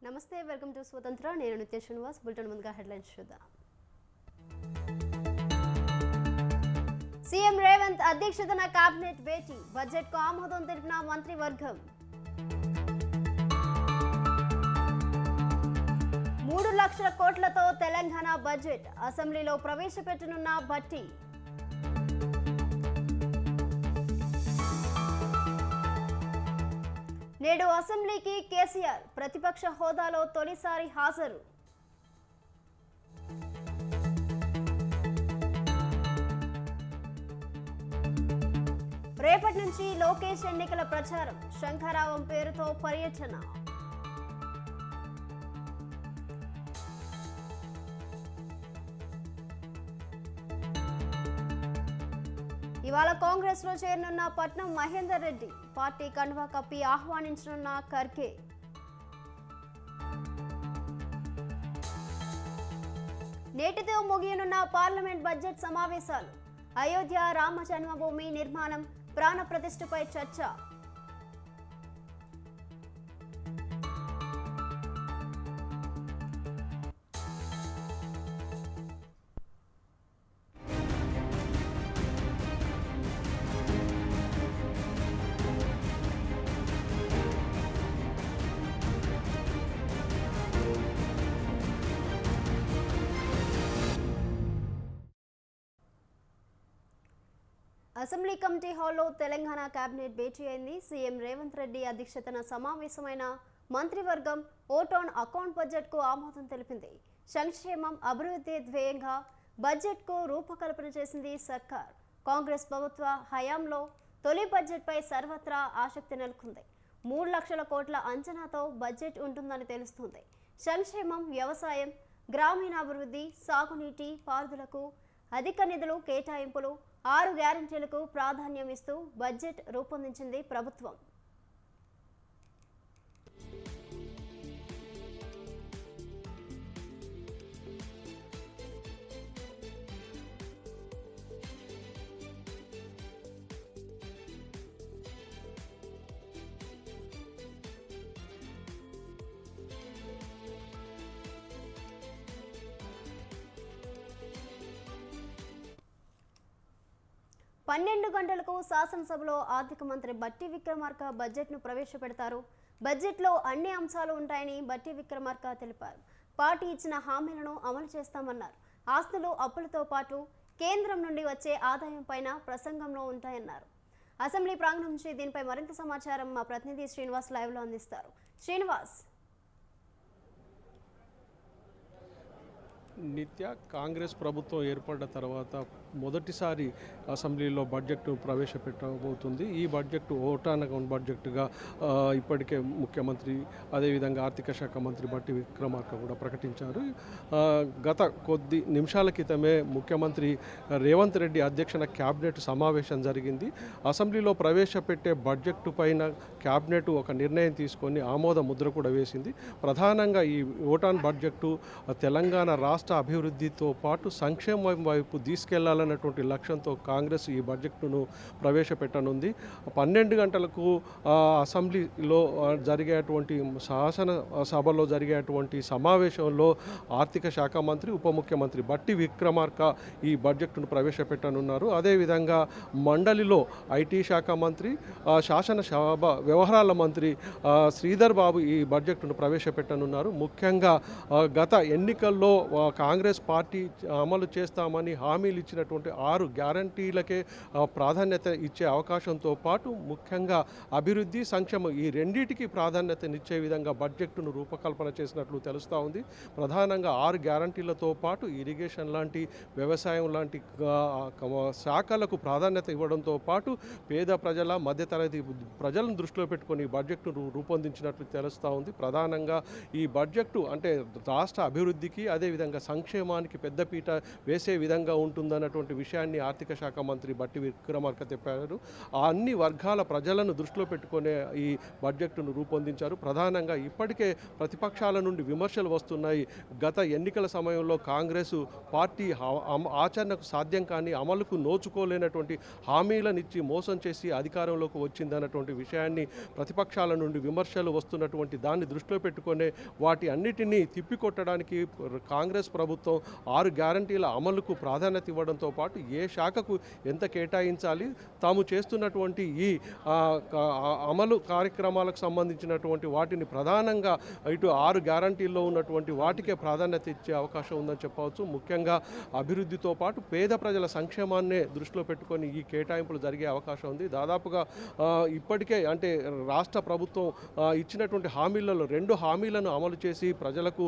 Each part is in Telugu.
నమస్తే వెల్కమ్ టు స్వతంత్ర నేను నిత్య శ్రీనివాస్ బులెటిన్ ముందుగా హెడ్లైన్స్ చూద్దాం సీఎం రేవంత్ అధ్యక్షతన కేబినెట్ భేటీ బడ్జెట్ కు ఆమోదం తెలిపిన మంత్రివర్గం 3 లక్షల కోట్లతో తెలంగాణ బడ్జెట్ అసెంబ్లీలో ప్రవేశపెట్టనున్న భట్టి నేడు అసెంబ్లీకి కేసీఆర్ ప్రతిపక్ష హోదాలో తొలిసారి హాజరు రేపటి నుంచి లోకేష్ ఎన్నికల ప్రచారం శంఖారావం పేరుతో పర్యటన ఇవాళ కాంగ్రెస్ లో చేరనున్న పట్నం మహేందర్ రెడ్డి పార్టీ కండువా కప్పి ఆహ్వానించనున్న ఖర్గే నేటితో ముగియనున్న పార్లమెంట్ బడ్జెట్ సమావేశాలు అయోధ్య రామ జన్మభూమి నిర్మాణం ప్రాణ ప్రతిష్ఠపై చర్చ అసెంబ్లీ కమిటీ హాల్లో తెలంగాణ కేబినెట్ భేటీ అయింది. సీఎం రేవంత్ రెడ్డి అధ్యక్షతన సమావేశమైన మంత్రివర్గం ఓట్ ఆన్ అకౌంట్ బడ్జెట్ కు ఆమోదం తెలిపింది. సంక్షేమం అభివృద్ధి ధ్యేయంగా బడ్జెట్ కు రూపకల్పన చేసింది సర్కార్. కాంగ్రెస్ ప్రభుత్వ హయాంలో తొలి బడ్జెట్ పై సర్వత్రా ఆసక్తి నెలకొంది. 3 లక్షల కోట్ల అంచనాతో బడ్జెట్ ఉంటుందని తెలుస్తుంది. సంక్షేమం, వ్యవసాయం, గ్రామీణాభివృద్ధి, సాగునీటి పారుదలకు అధిక నిధులు కేటాయింపులు, 6 గ్యారెంటీలకు ప్రాధాన్యం ఇస్తూ బడ్జెట్ రూపొందించింది ప్రభుత్వం. పన్నెండు గంటలకు శాసనసభలో ఆర్థిక మంత్రి బట్టి విక్రమార్క బడ్జెట్ను ప్రవేశపెడతారు. బడ్జెట్లో అన్ని అంశాలు ఉంటాయని బట్టి విక్రమార్క తెలిపారు. పార్టీ ఇచ్చిన హామీలను అమలు చేస్తామన్నారు. ఆస్తులు, అప్పులతో పాటు కేంద్రం నుండి వచ్చే ఆదాయం పైన ప్రసంగంలో ఉంటాయన్నారు. అసెంబ్లీ ప్రాంగణం నుంచి దీనిపై మరింత సమాచారం మా ప్రతినిధి శ్రీనివాస్ లైవ్లో అందిస్తారు. శ్రీనివాస్, నిత్య కాంగ్రెస్ ప్రభుత్వం ఏర్పడ్డ తర్వాత మొదటిసారి అసెంబ్లీలో బడ్జెట్ను ప్రవేశపెట్టబోతుంది. ఈ బడ్జెట్ ఓట్ ఆన్ అకౌంట్ బడ్జెట్గా ఇప్పటికే ముఖ్యమంత్రి అదేవిధంగా ఆర్థిక శాఖ మంత్రి బట్టి విక్రమార్క కూడా ప్రకటించారు. గత కొద్ది నిమిషాల క్రితమే ముఖ్యమంత్రి రేవంత్ రెడ్డి అధ్యక్షన క్యాబినెట్ సమావేశం జరిగింది. అసెంబ్లీలో ప్రవేశపెట్టే బడ్జెట్ పైన క్యాబినెట్ ఒక నిర్ణయం తీసుకొని ఆమోద ముద్ర కూడా వేసింది. ప్రధానంగా ఈ ఓట్ ఆన్ బడ్జెట్ తెలంగాణ రాష్ట్ర అభివృద్ధితో పాటు సంక్షేమం వైపు తీసుకెళ్లాలన్నటువంటి లక్ష్యంతో కాంగ్రెస్ ఈ బడ్జెట్ను ప్రవేశపెట్టనుంది. 12 గంటలకు అసెంబ్లీలో జరిగేటువంటి శాసనసభలో జరిగేటువంటి సమావేశంలో ఆర్థిక శాఖ మంత్రి ఉప ముఖ్యమంత్రి బట్టి విక్రమార్క ఈ బడ్జెట్ను ప్రవేశపెట్టనున్నారు. అదేవిధంగా మండలిలో ఐటీ శాఖ మంత్రి, శాసనసభ వ్యవహారాల మంత్రి శ్రీధర్ బాబు ఈ బడ్జెట్ను ప్రవేశపెట్టనున్నారు. ముఖ్యంగా గత ఎన్నికల్లో కాంగ్రెస్ పార్టీ అమలు చేస్తామని హామీలు ఇచ్చినటువంటి 6 గ్యారంటీలకే ప్రాధాన్యత ఇచ్చే అవకాశంతో పాటు ముఖ్యంగా అభివృద్ధి, సంక్షేమం ఈ రెండింటికి ప్రాధాన్యతనిచ్చే విధంగా బడ్జెట్ను రూపకల్పన చేసినట్లు తెలుస్తూ ఉంది. ప్రధానంగా 6 గ్యారంటీలతో పాటు ఇరిగేషన్ లాంటి, వ్యవసాయం లాంటి శాఖలకు ప్రాధాన్యత ఇవ్వడంతో పాటు పేద ప్రజల, మధ్యతరగతి ప్రజలను దృష్టిలో పెట్టుకొని బడ్జెట్ను రూపొందించినట్లు తెలుస్తూ ఉంది. ప్రధానంగా ఈ బడ్జెట్ అంటే రాష్ట్ర అభివృద్ధికి అదేవిధంగా సంక్షేమానికి పెద్దపీట వేసే విధంగా ఉంటుందన్నటువంటి అన్నటువంటి విషయాన్ని ఆర్థిక శాఖ మంత్రి బట్టి విక్రమార్క చెప్పారు. ఆ అన్ని వర్గాల ప్రజలను దృష్టిలో పెట్టుకునే ఈ బడ్జెట్ను రూపొందించారు. ప్రధానంగా ఇప్పటికే ప్రతిపక్షాల నుండి విమర్శలు వస్తున్నాయి. గత ఎన్నికల సమయంలో కాంగ్రెస్ పార్టీ ఆచరణకు సాధ్యం కాని అమలుకు నోచుకోలేనటువంటి హామీలనిచ్చి మోసం చేసి అధికారంలోకి వచ్చిందన్నటువంటి విషయాన్ని ప్రతిపక్షాల నుండి విమర్శలు వస్తున్నటువంటి దాన్ని దృష్టిలో పెట్టుకునే వాటి అన్నిటినీ తిప్పికొట్టడానికి కాంగ్రెస్ ప్రభుత్వం 6 గ్యారంటీల అమలుకు ప్రాధాన్యత ఇవ్వడంతో పాటు ఏ శాఖకు ఎంత కేటాయించాలి, తాము చేస్తున్నటువంటి ఈ అమలు కార్యక్రమాలకు సంబంధించినటువంటి వాటిని ప్రధానంగా ఇటు 6 గ్యారంటీల్లో ఉన్నటువంటి వాటికే ప్రాధాన్యత ఇచ్చే అవకాశం ఉందని చెప్పవచ్చు. ముఖ్యంగా అభివృద్ధితో పాటు పేద ప్రజల సంక్షేమాన్నే దృష్టిలో పెట్టుకొని ఈ కేటాయింపులు జరిగే అవకాశం ఉంది. దాదాపుగా ఇప్పటికే అంటే రాష్ట్ర ప్రభుత్వం ఇచ్చినటువంటి హామీలలో 2 హామీలను అమలు చేసి ప్రజలకు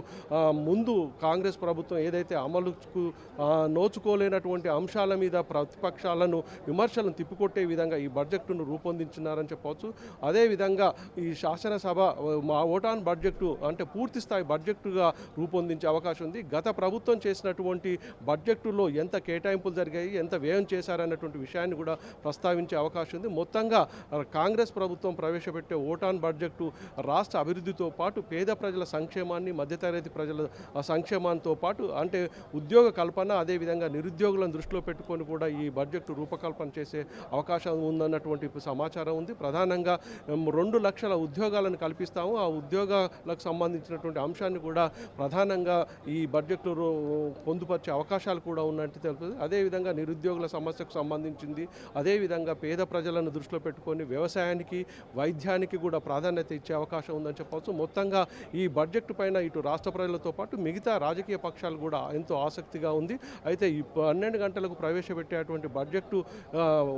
ముందు కాంగ్రెస్ ప్రభుత్వం ఏదైతే అమలుకు నోచుకోలేనటువంటి అంశాల మీద ప్రతిపక్షాలను విమర్శలను తిప్పికొట్టే విధంగా ఈ బడ్జెట్ను రూపొందించినారని చెప్పవచ్చు. అదేవిధంగా ఈ శాసనసభ మా ఓటాన్ బడ్జెట్టు అంటే పూర్తి స్థాయి బడ్జెట్టుగా రూపొందించే అవకాశం ఉంది. గత ప్రభుత్వం చేసినటువంటి బడ్జెట్టులో ఎంత కేటాయింపులు జరిగాయి, ఎంత వ్యయం చేశారన్నటువంటి విషయాన్ని కూడా ప్రస్తావించే అవకాశం ఉంది. మొత్తంగా కాంగ్రెస్ ప్రభుత్వం ప్రవేశపెట్టే ఓటాన్ బడ్జెట్టు రాష్ట్ర అభివృద్ధితో పాటు పేద ప్రజల సంక్షేమాన్ని, మధ్యతరగతి ప్రజల సంక్షేమాంతో పాటు అంటే ఉద్యోగ కల్పన, అదేవిధంగా నిరుద్యోగులను దృష్టిలో పెట్టుకొని కూడా ఈ బడ్జెట్ రూపకల్పన చేసే అవకాశం ఉందన్నటువంటి సమాచారం ఉంది. ప్రధానంగా 2 లక్షల ఉద్యోగాలను కల్పిస్తాము. ఆ ఉద్యోగాలకు సంబంధించినటువంటి అంశాన్ని కూడా ప్రధానంగా ఈ బడ్జెట్లో పొందుపరిచే అవకాశాలు కూడా ఉన్నట్టు తెలుపుతుంది. అదేవిధంగా నిరుద్యోగుల సమస్యకు సంబంధించింది, అదేవిధంగా పేద ప్రజలను దృష్టిలో పెట్టుకొని వ్యవసాయానికి, వైద్యానికి కూడా ప్రాధాన్యత ఇచ్చే అవకాశం ఉందని చెప్పవచ్చు. మొత్తంగా ఈ బడ్జెట్ పైన ఇటు రాష్ట్ర ప్రజలతో పాటు మిగతా రాజకీయ పక్షాలు కూడా ఎంతో ఆసక్తిగా ఉంది. అయితే ఈ 12 గంటలకు ప్రవేశపెట్టేటువంటి బడ్జెట్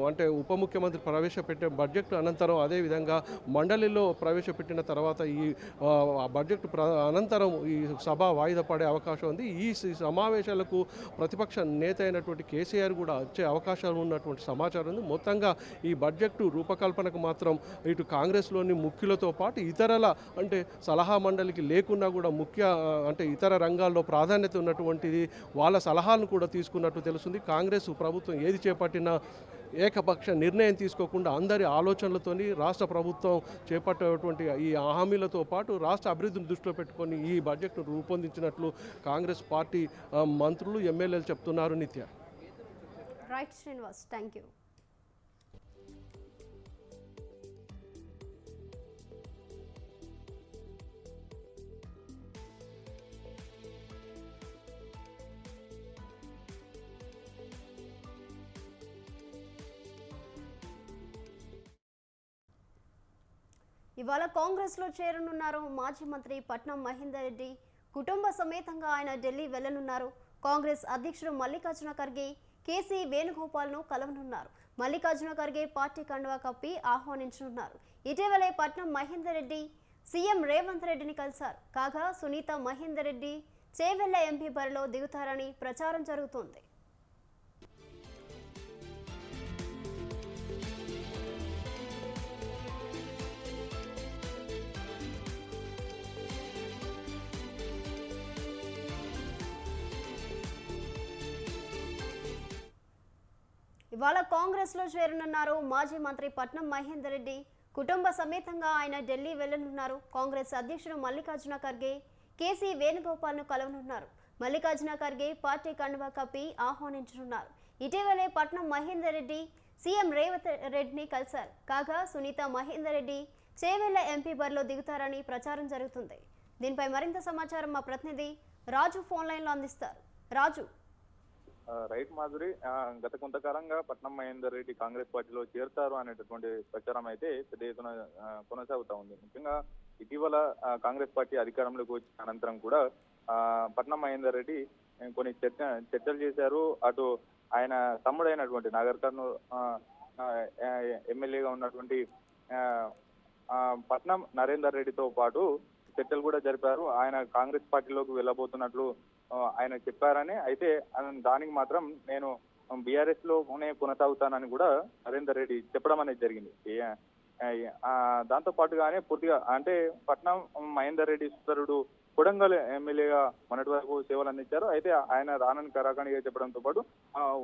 అంటే ఉప ముఖ్యమంత్రి ప్రవేశపెట్టే బడ్జెట్ అనంతరం, అదేవిధంగా మండలిలో ప్రవేశపెట్టిన తర్వాత ఈ బడ్జెట్ అనంతరం ఈ సభ వాయిదా పడే అవకాశం ఉంది. ఈ సమావేశాలకు ప్రతిపక్ష నేత అయినటువంటి కేసీఆర్ కూడా వచ్చే అవకాశాలు ఉన్నటువంటి సమాచారం ఉంది. మొత్తంగా ఈ బడ్జెట్ రూపకల్పనకు మాత్రం ఇటు కాంగ్రెస్లోని ముఖ్యులతో పాటు ఇతరుల అంటే సలహా మండలికి లేకున్నా కూడా అంటే ఇతర రంగాల్లో ప్రాధాన్యత ఉన్నటువంటిది వాళ్ళ సలహాలను కూడా తీసుకున్నట్టు తెలుస్తుంది. కాంగ్రెస్ ప్రభుత్వం ఏది చేపట్టినా ఏకపక్ష నిర్ణయం తీసుకోకుండా అందరి ఆలోచనలతోని రాష్ట్ర ప్రభుత్వం చేపట్టేటువంటి ఈ హామీలతో పాటు రాష్ట్ర అభివృద్ధిని దృష్టిలో పెట్టుకొని ఈ బడ్జెట్ను రూపొందించినట్లు కాంగ్రెస్ పార్టీ మంత్రులు, ఎమ్మెల్యేలు చెప్తున్నారు. నిత్య. Right Srinivas, thank you. ఇవాళ కాంగ్రెస్లో చేరనున్నారు మాజీ మంత్రి పట్నం మహేందర్ రెడ్డి. కుటుంబ సమేతంగా ఆయన ఢిల్లీ వెళ్లనున్నారు. కాంగ్రెస్ అధ్యక్షుడు మల్లికార్జున ఖర్గే కేసీ వేణుగోపాల్ను కలవనున్నారు. మల్లికార్జున ఖర్గే పార్టీ కండువా కప్పి ఆహ్వానించనున్నారు. ఇటీవలే పట్నం మహేందర్ రెడ్డి సీఎం రేవంత్ రెడ్డిని కలిశారు. కాగా సునీత మహేందర్ రెడ్డి చేవెళ్ల ఎంపీ బరిలో దిగుతారని ప్రచారం జరుగుతోంది. ఇవాళ కాంగ్రెస్లో చేరనున్నారు మాజీ మంత్రి పట్నం మహేందర్ రెడ్డి. కుటుంబ సమేతంగా ఆయన ఢిల్లీ వెళ్లనున్నారు. కాంగ్రెస్ అధ్యక్షుడు మల్లికార్జున ఖర్గే కేసీ వేణుగోపాల్ను కలవనున్నారు. మల్లికార్జున ఖర్గే పార్టీ కండువా కప్పి ఆహ్వానించనున్నారు. ఇటీవలే పట్నం మహేందర్ రెడ్డి సీఎం రేవంత్ రెడ్డిని కలిశారు. కాగా సునీత మహేందర్ రెడ్డి చేవెళ్ల ఎంపీ బరిలో దిగుతారని ప్రచారం జరుగుతుంది. దీనిపై మరింత సమాచారం మా ప్రతినిధి రాజు ఫోన్ లైన్లో అందిస్తారు. రాజు. రైట్ మాధురి, గత కొంతకాలంగా పట్నం మహేందర్ రెడ్డి కాంగ్రెస్ పార్టీలో చేరుతారు అనేటటువంటి ప్రచారం అయితే పెద్ద ఎత్తున కొనసాగుతా ఉంది. ముఖ్యంగా ఇటీవల కాంగ్రెస్ పార్టీ అధికారంలోకి వచ్చిన అనంతరం కూడా పట్నం మహేందర్ రెడ్డి కొన్ని చర్చలు చేశారు. అటు ఆయన తమ్ముడైనటువంటి నాగర్ కర్నూలు ఎమ్మెల్యేగా ఉన్నటువంటి పట్నం నరేందర్ రెడ్డితో పాటు చర్చలు కూడా జరిపారు. ఆయన కాంగ్రెస్ పార్టీలోకి వెళ్ళబోతున్నట్లు ఆయన చెప్పారని, అయితే దానికి మాత్రం నేను బీఆర్ఎస్ లోనే కొనసాగుతానని కూడా నరేందర్ రెడ్డి చెప్పడం అనేది జరిగింది. దాంతో పాటుగానే పూర్తిగా అంటే పట్నం మహేందర్ రెడ్డి సోదరుడు కొడంగల్ ఎమ్మెల్యేగా మొన్నటి వరకు సేవలు అందించారు. అయితే ఆయన రానని కరాఖండిగా చెప్పడంతో పాటు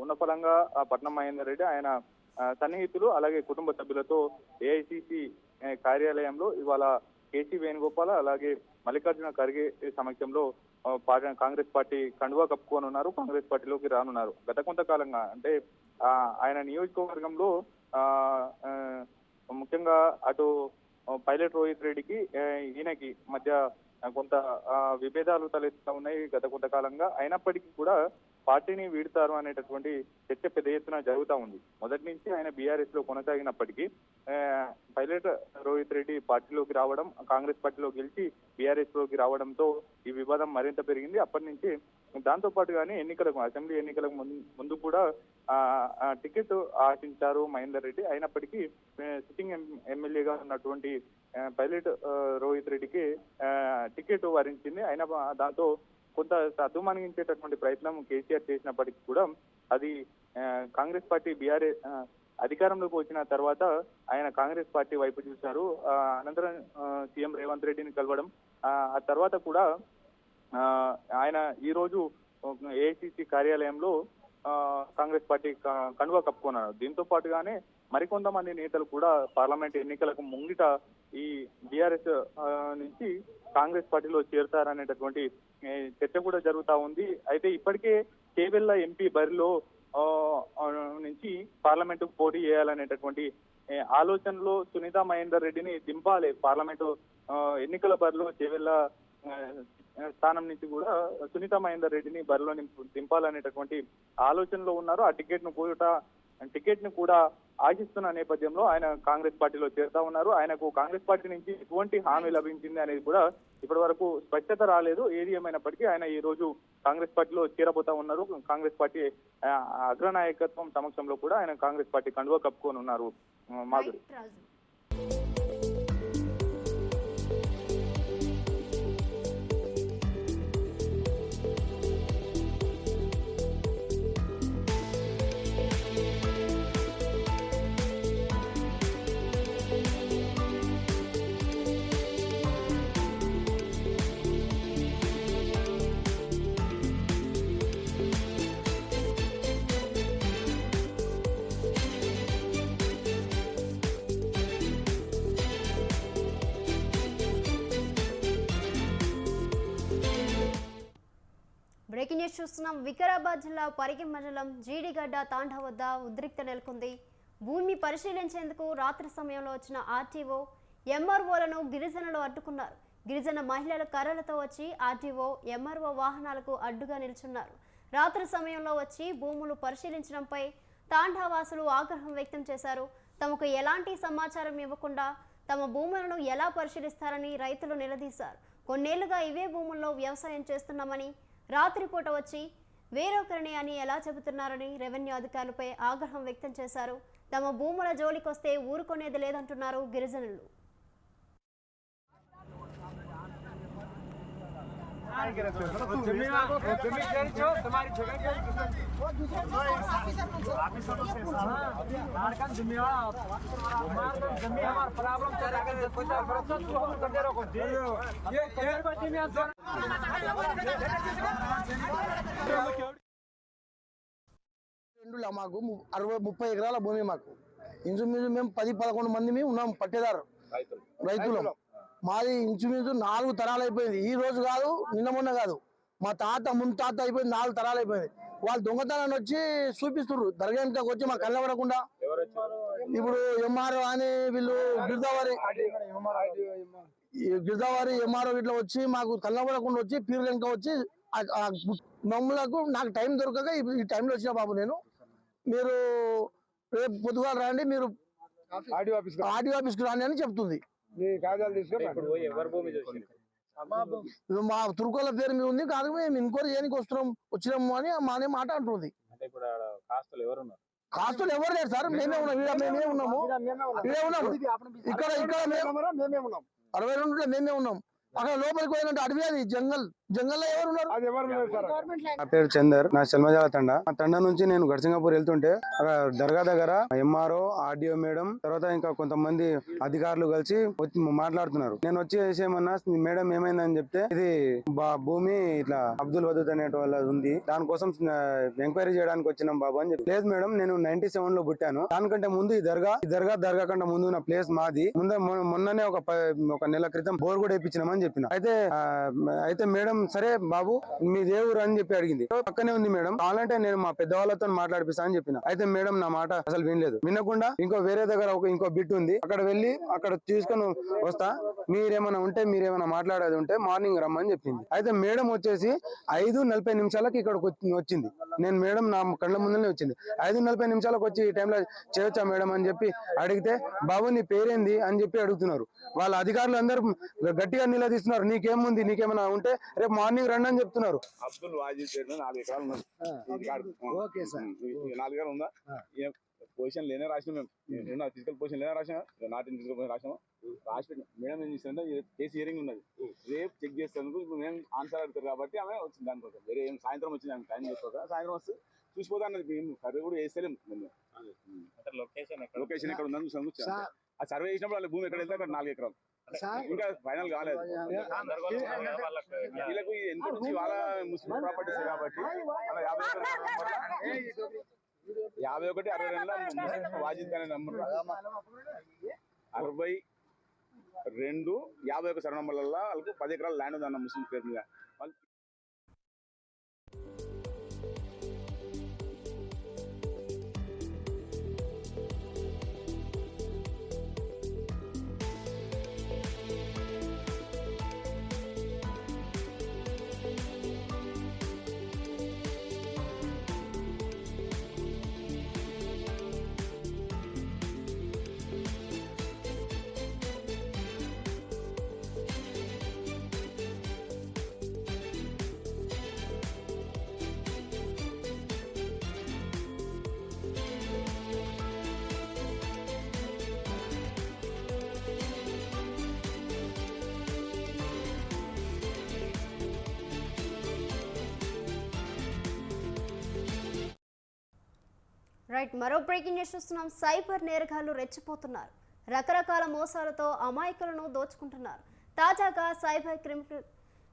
ఉన్న ఫలంగా పట్నం మహేందర్ రెడ్డి ఆయన సన్నిహితులు అలాగే కుటుంబ సభ్యులతో ఏఐసిసి కార్యాలయంలో ఇవాళ కేసీ వేణుగోపాల్ అలాగే మల్లికార్జున ఖర్గే సమక్షంలో కాంగ్రెస్ పార్టీ కండువా కప్పుకొని ఉన్నారు. కాంగ్రెస్ పార్టీలోకి రానున్నారు. గత కొంతకాలంగా అంటే ఆయన నియోజకవర్గంలో ముఖ్యంగా అటు పైలట్ రోహిత్ రెడ్డికి ఈయనకి మధ్య కొంత విభేదాలు తలెత్తుతా ఉన్నాయి గత కొంతకాలంగా. అయినప్పటికీ కూడా పార్టీని వీడతారు అనేటటువంటి చర్చ పెద్ద ఎత్తున జరుగుతూ ఉంది. మొదటి నుంచి ఆయన బీఆర్ఎస్ లో కొనసాగినప్పటికీ పైలట్ రోహిత్ రెడ్డి పార్టీలోకి రావడం, కాంగ్రెస్ పార్టీలో గెలిచి బీఆర్ఎస్ లోకి రావడంతో ఈ వివాదం మరింత పెరిగింది. అప్పటి నుంచి దాంతో పాటుగానే ఎన్నికలకు అసెంబ్లీ ఎన్నికలకు ముందు కూడా టికెట్ ఆశించారు మహేందర్ రెడ్డి. అయినప్పటికీ సిట్టింగ్ ఎమ్మెల్యేగా ఉన్నటువంటి పైలట్ రోహిత్ రెడ్డికి టికెట్ వరించింది. అయినా దాంతో కొంత సద్దుమణిగించేటటువంటి ప్రయత్నం కేసీఆర్ చేసినప్పటికీ కూడా అది కాంగ్రెస్ పార్టీ బీఆర్ఎస్ అధికారంలోకి వచ్చిన తర్వాత ఆయన కాంగ్రెస్ పార్టీ వైపు చూశారు. అనంతరం సీఎం రేవంత్ రెడ్డిని కలవడం, ఆ తర్వాత కూడా ఆయన ఈ రోజు ఏఐసిసి కార్యాలయంలో కాంగ్రెస్ పార్టీ కండువా కప్పుకున్నారు. దీంతో పాటుగానే మరికొంతమంది నేతలు కూడా పార్లమెంట్ ఎన్నికలకు ముంగిట ఈ బీఆర్ఎస్ నుంచి కాంగ్రెస్ పార్టీలో చేరుతారనేటటువంటి చర్చ కూడా జరుగుతా ఉంది. అయితే ఇప్పటికే చేవెళ్ల ఎంపీ బరిలో నుంచి పార్లమెంటుకు పోటీ చేయాలనేటటువంటి ఆలోచనలో సునీతా మహేందర్ రెడ్డిని దింపాలి పార్లమెంటు ఎన్నికల బరిలో చేవెళ్ల స్థానం నుంచి కూడా సునీతా మహేందర్ రెడ్డిని బరిలో దింపాలనేటటువంటి ఆలోచనలో ఉన్నారు. ఆ టికెట్ ను కూడా ఆశిస్తున్న నేపథ్యంలో ఆయన కాంగ్రెస్ పార్టీలో చేరుతా ఉన్నారు. ఆయనకు కాంగ్రెస్ పార్టీ నుంచి ఎటువంటి హామీ లభించింది అనేది కూడా ఇప్పటి వరకు స్పష్టత రాలేదు. ఏది ఏమైనప్పటికీ ఆయన ఈ రోజు కాంగ్రెస్ పార్టీలో చేరబోతా ఉన్నారు. కాంగ్రెస్ పార్టీ అగ్రనాయకత్వం సమక్షంలో కూడా ఆయన కాంగ్రెస్ పార్టీ కండువా కప్పుకొని ఉన్నారు. మాధురి. బ్రేకింగ్ న్యూస్ చూస్తున్నాం. వికారాబాద్ జిల్లా పరిగి మండలం జీడిగడ్డ తాండా వద్ద ఉద్రిక్త నెలకొంది. భూమి పరిశీలించేందుకు రాత్రి సమయంలో వచ్చిన ఆర్టీఓ ఎంఆర్ఓలను గిరిజనులు అడ్డుకున్నారు. గిరిజన మహిళల కర్రలతో వచ్చి ఆర్టీఓ ఎంఆర్ఓ వాహనాలకు అడ్డుగా నిల్చున్నారు. రాత్రి సమయంలో వచ్చి భూములు పరిశీలించడంపై తాండావాసులు ఆగ్రహం వ్యక్తం చేశారు. తమకు ఎలాంటి సమాచారం ఇవ్వకుండా తమ భూములను ఎలా పరిశీలిస్తారని రైతులు నిలదీశారు. కొన్నేళ్లుగా ఇవే భూముల్లో వ్యవసాయం చేస్తున్నామని, రాత్రిపూట వచ్చి వేరొకరిని అని ఎలా చెబుతున్నారని రెవెన్యూ అధికారులపై ఆగ్రహం వ్యక్తం చేశారు. తమ భూముల జోలికొస్తే ఊరుకునేది లేదంటున్నారు గిరిజనులు. మాకు 30 ఎకరాల భూమి, మాకు ఇంచుమించు మేము 10-11 మంది ఉన్నాం పట్టేదారు రైతులు. మాది ఇంచుమించు 4 తరాలు అయిపోయింది. ఈ రోజు కాదు, నిన్న మొన్న కాదు, మా తాత ముత్తాత అయిపోయింది, 4 తరాలు అయిపోయింది. వాళ్ళు దొంగతనాన్ని వచ్చి చూపిస్తున్నారు దర్గా వెనుకకు వచ్చి మాకు కళ్ళబడకుండా. ఇప్పుడు ఎంఆర్ఓ అని వీళ్ళు గిరిదావారి ఎంఆర్ఓ ఇట్లా వచ్చి మాకు కళ్ళబడకుండా వచ్చి పీరు వెనుక వచ్చి మమ్మలకు నాకు టైం దొరకక ఈ టైంలో వచ్చిన బాబు నేను, మీరు రేపు పొద్దుగాల రండి, మీరు ఆర్డీఓ ఆఫీస్కి రాండి అని చెప్తుంది. మా తుర్కోల పేరు మీద ఉంది కాదు, మేము ఎంక్వైరీ చేయడానికి వచ్చినాము అని మానే మాట అంటుంది. కాస్తులు ఎవరు లేరు సార్, మేమే ఉన్నాము, మేమే ఉన్నాము, ఇక్కడ 62లో మేమే ఉన్నాం. అక్కడ లోపలికి పోయినట్టు అడవి, అది జంగల్లో ఎవరు ఉన్నారు? నా పేరు చందర్, నా చల్మజాల తండ. ఆ తండ నుంచి నేను గడ్సింగాపూర్ వెళ్తుంటే అక్కడ దర్గా దగ్గర ఎంఆర్ఓ, ఆర్డీఓ మేడం, తర్వాత ఇంకా కొంతమంది అధికారులు కలిసి వచ్చి మాట్లాడుతున్నారు. నేను వచ్చి ఏమన్నా, మేడం ఏమైందని చెప్తే ఇది భూమి ఇట్లా అబ్దుల్ వదూద్ అనే వాళ్ళ ఉంది, దానికోసం ఎంక్వైరీ చేయడానికి వచ్చినాం బాబు అని చెప్పి. లేదు మేడం, నేను 97 లో పుట్టాను, దానికంటే ముందు ఈ దర్గా కంటే ముందు ఉన్న ప్లేస్ మాది. మొన్ననే ఒక నెల క్రితం బోర్ కూడా వేయించినామని చెప్పిన. అయితే మేడం సరే బాబు మీ దేవురు అని చెప్పి అడిగింది. పక్కనే ఉంది మేడం, కావాలంటే నేను మా పెద్దవాళ్ళతో మాట్లాడిపిస్తా అని చెప్పిన. అయితే మేడం నా మాట అసలు వినలేదు. వినకుండా వేరే దగ్గర ఇంకో బిట్ ఉంది, అక్కడ వెళ్ళి అక్కడ తీసుకొని వస్తా, మీరేమైనా మాట్లాడేది ఉంటే మార్నింగ్ రమ్మని చెప్పింది. అయితే మేడం వచ్చేసి 5:40 నిమిషాలకి ఇక్కడికి వచ్చింది. నేను మేడం నా కళ్ళ ముందునే వచ్చింది. 5:40 నిమిషాలకు వచ్చి ఈ టైంలో చేయొచ్చా మేడం అని చెప్పి అడిగితే, బాబు నీ పేరేంది అని చెప్పి అడుగుతున్నారు. వాళ్ళ అధికారులు అందరూ గట్టిగా నిలదీస్తున్నారు, నీకేముంది, నీకేమైనా ఉంటే రేపు మార్నింగ్ రండి అని చెప్తున్నారు. అబ్దుల్ వాజీద్ పేరు 4 ఎకరాలు ఉన్నది. Okay sir. 4 ఎకరాలు ఉందా? పొజిషన్ లేనే రాసినా మేము, ఫిజికల్ పొజిషన్ లేనే రాసినా, నాట్ ఇన్ ఫిజికల్ పొజిషన్ రాసినా. రాసి పెట్టిన మేడం ఏం చేస్తుందంటే కేసు హియరింగ్ ఉన్నది, రేపు చెక్ చేసేందుకు ఇప్పుడు మేము ఆన్సర్ అడుగుతారు కాబట్టి ఆమె వచ్చింది. దానికోసం వేరే ఏం సాయంత్రం వచ్చింది, ఆమె టైం చేసుకోక సాయంత్రం వస్తే చూసిపోతా అన్నది. మేము సర్వే కూడా వేస్తలేము. లొకేషన్ ఎక్కడ ఉందని చూసాము. ఆ సర్వే చేసినప్పుడు వాళ్ళ భూమి ఎక్కడ వెళ్తే అక్కడ 4 ఎకరాలు ఇంకా ఫైనల్ కాలేదు. వీళ్ళకు ఎంత నుంచి వాళ్ళ ముస్లిం ప్రాపర్టీస్ కాబట్టి 51 62 వాజిద్ అనే నంబర్ 62 51 సర్వ నంబర్లలో వాళ్ళకు 10 ఎకరాల ల్యాండ్ ఉంది అన్న ముస్లిం పేరు మీద. రైట్, మరో బ్రేకింగ్ న్యూస్ చూస్తున్నాం. సైబర్ నేరగాళ్లు రెచ్చిపోతున్నారు, రకరకాల మోసాలతో అమాయకులను దోచుకుంటున్నారు. తాజాగా సైబర్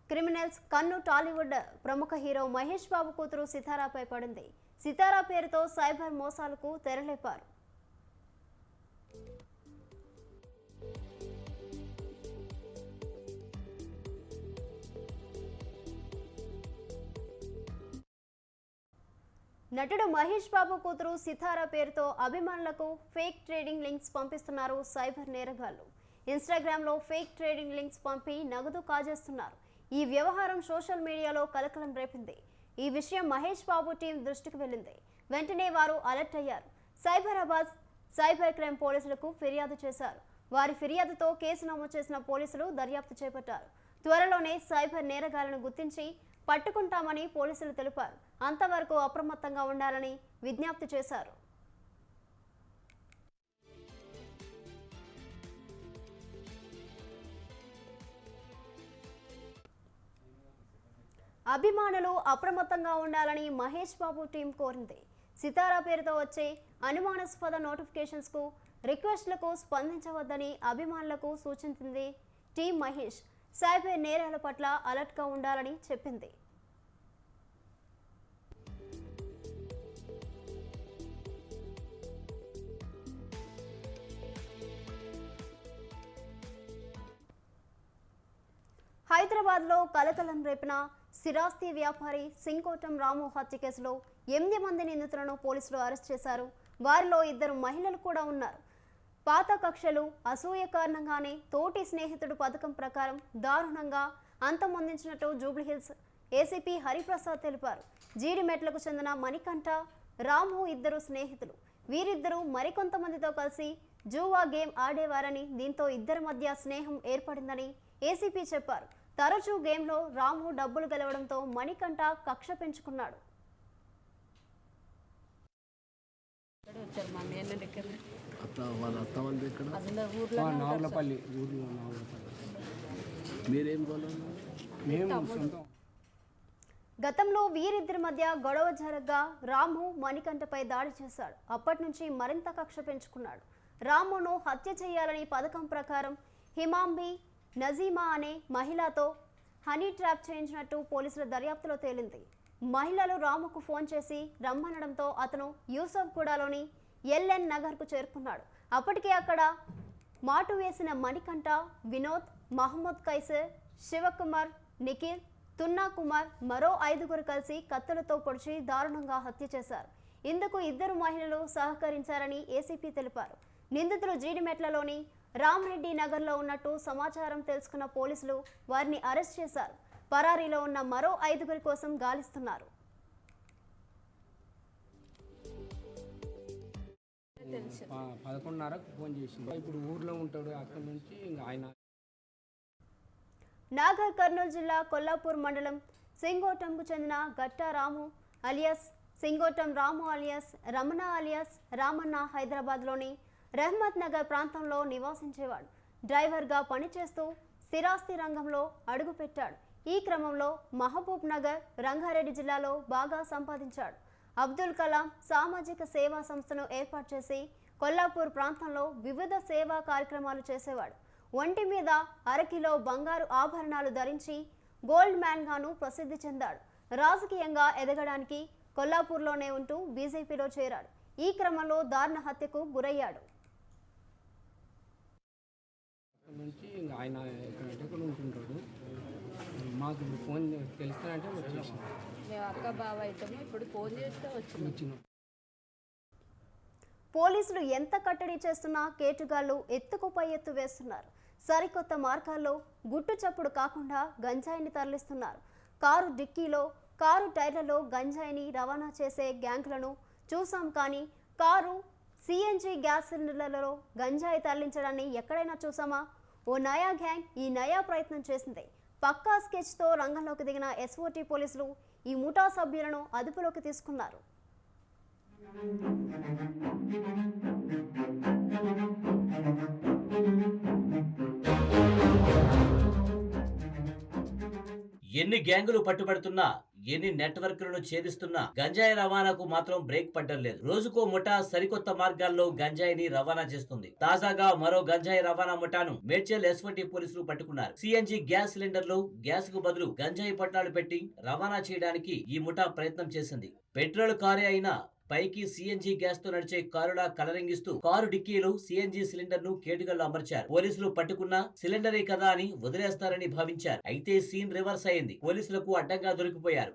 క్రిమినల్స్ కన్ను టాలీవుడ్ ప్రముఖ హీరో మహేష్ బాబు కూతురు సితారాపై పడింది. సితారా పేరుతో సైబర్ మోసాలకు తెరలేపారు. నటుడు మహేష్ బాబు కూతురు సితారా పేరుతో అభిమానులకు ఫేక్ ట్రేడింగ్ లింక్స్ పంపిస్తున్నారు సైబర్ నేరగాళ్లు. ఇన్స్టాగ్రామ్లో ఫేక్ ట్రేడింగ్ లింక్స్ పంపి నగదు కాజేస్తున్నారు. ఈ వ్యవహారం సోషల్ మీడియాలో కలకలం రేపింది. ఈ విషయం మహేష్ బాబు టీం దృష్టికి వెళ్ళింది. వెంటనే వారు అలర్ట్ అయ్యారు. సైబరాబాద్ సైబర్ క్రైమ్ పోలీసులకు ఫిర్యాదు చేశారు. వారి ఫిర్యాదుతో కేసు నమోదు చేసిన పోలీసులు దర్యాప్తు చేపట్టారు. త్వరలోనే సైబర్ నేరగాళ్లను గుర్తించి పట్టుకుంటామని పోలీసులు తెలిపారు. అంతవరకు అప్రమత్తంగా ఉండాలని విజ్ఞప్తి చేశారు. అభిమానులు అప్రమత్తంగా ఉండాలని మహేష్ బాబు టీం కోరింది. సితారా పేరుతో వచ్చే అనుమానాస్పద నోటిఫికేషన్స్కు రిక్వెస్ట్లకు స్పందించవద్దని అభిమానులకు సూచించింది టీం. మహేష్ సైబర్ నేరాల పట్ల అలర్ట్గా ఉండాలని చెప్పింది. హైదరాబాద్లో కలకలం రేపిన స్థిరాస్తి వ్యాపారి సింకోటం రాము హత్య కేసులో 8 మంది నిందితులను పోలీసులు అరెస్ట్ చేశారు. వారిలో 2 మహిళలు కూడా ఉన్నారు. పాత కక్షలు, అసూయ కారణంగానే తోటి స్నేహితుడు పథకం ప్రకారం దారుణంగా అంతమొందించినట్టు జూబ్లీహిల్స్ ఏసీపీ హరిప్రసాద్ తెలిపారు. జీడిమెట్లకు చెందిన మణికంఠ, రాము 2 స్నేహితులు. వీరిద్దరూ మరికొంతమందితో కలిసి జూవా గేమ్ ఆడేవారని, దీంతో 2 మధ్య స్నేహం ఏర్పడిందని ఏసీపీ చెప్పారు. తరచూ గేమ్లో రాము డబ్బులు గెలవడంతో మణికంఠ కక్ష పెంచుకున్నాడు. మీరేం కొనాలి? మేము సొంతం. గతంలో వీరిద్దరి మధ్య గొడవ జరగగా రాము మణికంఠపై దాడి చేశాడు. అప్పటి నుంచి మరింత కక్ష పెంచుకున్నాడు. రామును హత్య చేయాలని పథకం ప్రకారం హిమాంబి నజీమా అనే మహిళతో హనీ ట్రాప్ చేయించినట్టు పోలీసుల దర్యాప్తులో తేలింది. మహిళలు రాముకు ఫోన్ చేసి రమ్మనడంతో అతను యూసఫ్గూడలోని ఎల్ఎన్ నగర్కు చేరుకున్నాడు. అప్పటికే అక్కడ మాటు వేసిన మణికంఠ, వినోద్, మహమ్మద్ కైసర్, శివకుమార్, నిఖిల్, తున్నా కుమార్ మరో 5గురు కలిసి కత్తులతో పొడిచి దారుణంగా హత్య చేశారు. ఇందుకు 2 మహిళలు సహకరించారని ఏసీపీ తెలిపారు. నిందితులు జీడిమెట్లలోని రామరెడ్డి నగర్లో ఉన్నట్టు సమాచారం తెలుసుకున్న పోలీసులు వారిని అరెస్ట్ చేశారు. పరారీలో ఉన్న మరో 5గురి కోసం గాలిస్తున్నారు. తెలుసు 11:30కు ఫోన్ చేసింది. ఇప్పుడు ఊర్లో ఉంటాడు. అక్కడ నుంచి ఇంకా ఆయన నాగర్ కర్నూలు జిల్లా కొల్లాపూర్ మండలం సింగోటంకు చెందిన గట్టా రాము అలియాస్ సింగోటం రాము అలియాస్ రమణ అలియాస్ రామన్న హైదరాబాద్లోని రెహ్మత్ నగర్ ప్రాంతంలో నివాసించేవాడు. డ్రైవర్గా పనిచేస్తూ స్థిరాస్తి రంగంలో అడుగుపెట్టాడు. ఈ క్రమంలో మహబూబ్ నగర్, రంగారెడ్డి జిల్లాలో బాగా సంపాదించాడు. అబ్దుల్ కలాం సామాజిక సేవా సంస్థను ఏర్పాటు చేసి కొల్లాపూర్ ప్రాంతంలో వివిధ సేవా కార్యక్రమాలు చేసేవాడు. ఒంటి మీద 1/2 కిలో బంగారు ఆభరణాలు ధరించి గోల్డ్ మ్యాన్ గాను ప్రసిద్ధి చెందాడు. రాజకీయంగా ఎదగడానికి కొల్లాపూర్లోనే ఉంటూ బీజేపీలో చేరాడు. ఈ క్రమంలో దారుణ హత్యకు గురయ్యాడు. అక్కడ నుంచి ఇంకా ఆయన ఎక్కడ ఉంటుంటాడు. మాకు ఫోన్ తెలుస్తానంటే వచ్చేసాం. మేము అక్క బావ అవుతాము. ఇప్పుడు ఫోన్ చేస్తే వచ్చినాం. పోలీసులు ఎంత కట్టడి చేస్తున్నా కేటుగాళ్లు ఎత్తుకు పై ఎత్తు వేస్తున్నారు. సరికొత్త మార్గాల్లో గుట్టు చప్పుడు కాకుండా గంజాయిని తరలిస్తున్నారు. కారు డిక్కీలో, కారు టైర్లలో గంజాయిని రవాణా చేసే గ్యాంగ్లను చూసాం. కానీ కారు సిఎన్జి గ్యాస్ సిలిండర్లలో గంజాయి తరలించడాన్ని ఎక్కడైనా చూసామా? ఓ నయా గ్యాంగ్ ఈ నయా ప్రయత్నం చేసింది. పక్కా స్కెచ్తో రంగంలోకి దిగిన ఎస్ఓటీ పోలీసులు ఈ ముఠా సభ్యులను అదుపులోకి తీసుకున్నారు. ఎన్ని గ్యాంగులు పట్టుబడుతున్నా, ఎన్ని నెట్వర్క్లను ఛేదిస్తున్నా గంజాయి రవాణాకు మాత్రం బ్రేక్ పడ్డం లేదు. రోజుకో ముఠా సరికొత్త మార్గాల్లో గంజాయిని రవాణా చేస్తుంది. తాజాగా మరో గంజాయి రవాణా ముఠాను మేడ్చల్ ఎస్ఓటీ పోలీసులు పట్టుకున్నారు. సిఎన్జి గ్యాస్ సిలిండర్లు గ్యాస్ కు బదులు గంజాయి పట్టాలు పెట్టి రవాణా చేయడానికి ఈ ముఠా ప్రయత్నం చేసింది. పెట్రోల్ కారే అయినా పైకి సిఎన్జి గ్యాస్ తో నడిచే కారులా కలరింగిస్తూ కారు డిక్కీలో సిఎన్జి సిలిండర్ ను కేటుగల్లో అమర్చారు. పోలీసులు పట్టుకున్న సిలిండరే కదా అని వదిలేస్తారని భావించారు. అయితే సీన్ రివర్స్ అయింది. పోలీసులకు అడ్డంగా దొరికిపోయారు.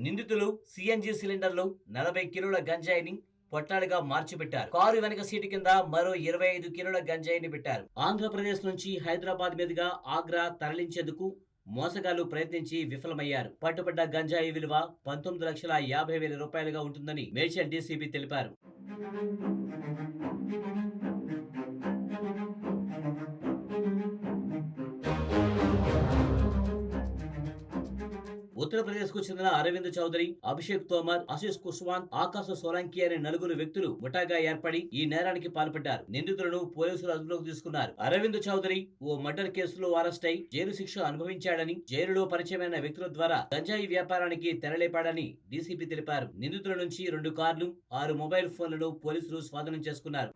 నిందితులు సిఎన్జి సిలిండర్లో 40 కిలోల గంజాయిని పొట్లాలుగా మార్చిపెట్టారు. కారు వెనక సీటు కింద మరో 25 కిలోల గంజాయిని పెట్టారు. ఆంధ్రప్రదేశ్ నుంచి హైదరాబాద్ మీదుగా ఆగ్రా తరలించేందుకు మోసగాళ్లు ప్రయత్నించి విఫలమయ్యారు. పట్టుబడ్డ గంజాయి విలువ 19,50,000 రూపాయలుగా ఉంటుందని మేడ్చల్ డీసీపీ తెలిపారు. ఉత్తరప్రదేశ్ కు చెందిన అరవింద్ చౌదరి, అభిషేక్ తోమర్, ఆశిష్ కుష్వాంత్, ఆకాశ సోలంకి అనే 4 వ్యక్తులు ముఠాగా ఏర్పడి ఈ నేరానికి పాల్పడ్డారు. నిందితులను పోలీసులు అదుపులోకి తీసుకున్నారు. అరవింద్ చౌదరి ఓ మర్డర్ కేసులో అరెస్ట్ అయి జైలు శిక్ష అనుభవించాడని, జైలులో పరిచయమైన వ్యక్తుల ద్వారా గంజాయి వ్యాపారానికి తెరలేపాడని డీసీపీ తెలిపారు. నిందితుల నుంచి 2 కార్లు, 6 మొబైల్ ఫోన్లను పోలీసులు స్వాధీనం చేసుకున్నారు.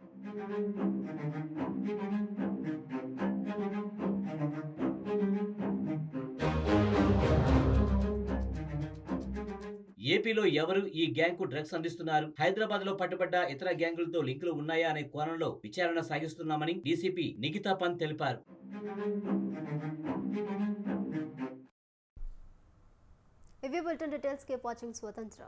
ఏపీలో ఎవరు ఈ గ్యాంగ్ కు డ్రగ్స్ అందిస్తున్నారు, హైదరాబాద్ లో పట్టుబడ్డ ఇతర గ్యాంగులతో లింకులు ఉన్నాయా అనే కోణంలో విచారణ సాగిస్తున్నామని డీసీపీ నిఖితా పంత్ తెలిపారు. ఇవి బులెటిన్ డీటెయిల్స్. కీప్ వాచింగ్ స్వతంత్ర.